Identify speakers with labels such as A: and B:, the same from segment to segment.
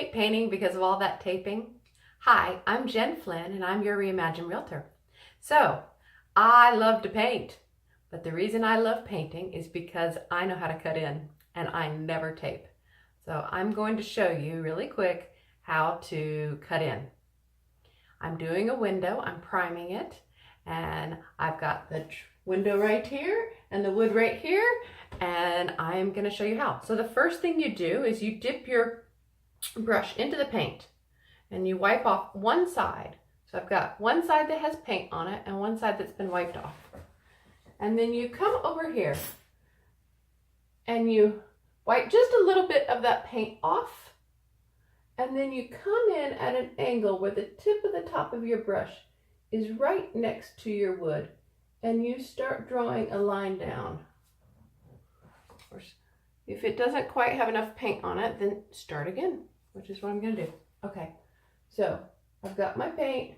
A: hate painting because of all that taping? Hi, I'm Jen Flynn and I'm your Reimagine Realtor. So, I love to paint, but the reason I love painting is because I know how to cut in and I never tape. So I'm going to show you really quick how to cut in. I'm doing a window, I'm priming it, and I've got the window right here and the wood right here, and I'm going to show you how. So the first thing you do is you dip your brush into the paint and you wipe off one side. So I've got one side that has paint on it and one side that's been wiped off. And then you come over here and you wipe just a little bit of that paint off. And then you come in at an angle where the tip of the top of your brush is right next to your wood. And you start drawing a line down. Of course, if it doesn't quite have enough paint on it, then start again, which is what I'm going to do. Okay, so I've got my paint.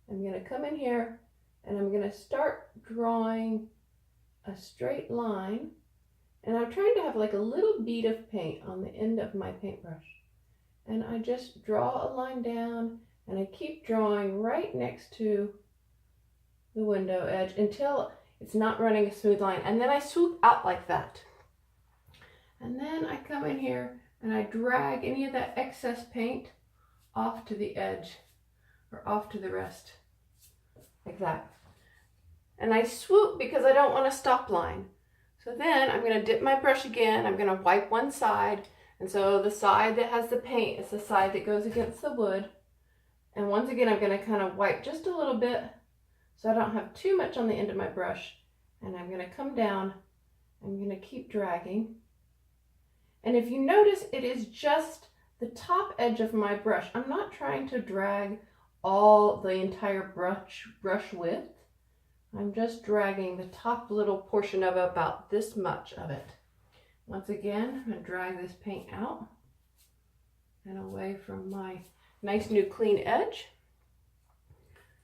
A: I'm going to come in here and I'm going to start drawing a straight line. And I'm trying to have like a little bead of paint on the end of my paintbrush. And I just draw a line down and I keep drawing right next to the window edge until it's not running a smooth line. And then I swoop out like that. And then I come in here and I drag any of that excess paint off to the edge or off to the rest, like that. And I swoop because I don't want a stop line. So then I'm going to dip my brush again. I'm going to wipe one side. And so the side that has the paint is the side that goes against the wood. And once again, I'm going to kind of wipe just a little bit so I don't have too much on the end of my brush. And I'm going to come down. I'm going to keep dragging. And if you notice, it is just the top edge of my brush. I'm not trying to drag all the entire brush width. I'm just dragging the top little portion of about this much of it. Once again, I'm going to drag this paint out and away from my nice new clean edge.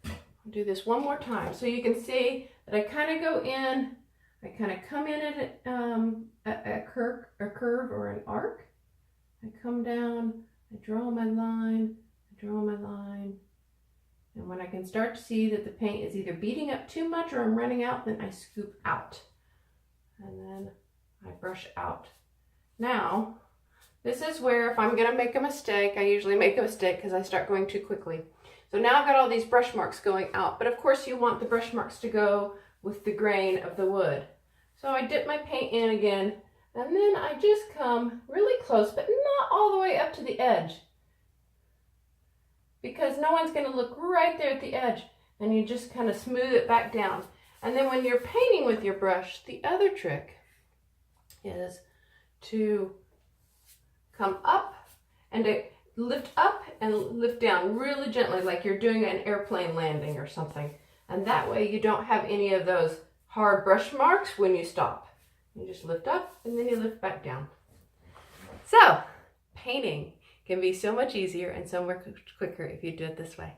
A: I'll do this one more time so you can see that I kind of go in, I kind of come in at a curve or an arc. I come down, I draw my line, I draw my line. And when I can start to see that the paint is either beating up too much or I'm running out, then I scoop out. And then I brush out. Now, this is where if I'm going to make a mistake, I usually make a mistake because I start going too quickly. So now I've got all these brush marks going out, but of course you want the brush marks to go with the grain of the wood. So I dip my paint in again, and then I just come really close, but not all the way up to the edge, because no one's going to look right there at the edge, and you just kind of smooth it back down. And then when you're painting with your brush, the other trick is to come up and to lift up and lift down really gently, like you're doing an airplane landing or something. And that way you don't have any of those hard brush marks when you stop. You just lift up and then you lift back down. So, painting can be so much easier and so much quicker if you do it this way.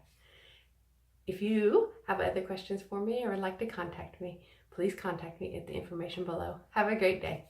A: If you have other questions for me or would like to contact me, please contact me at the information below. Have a great day.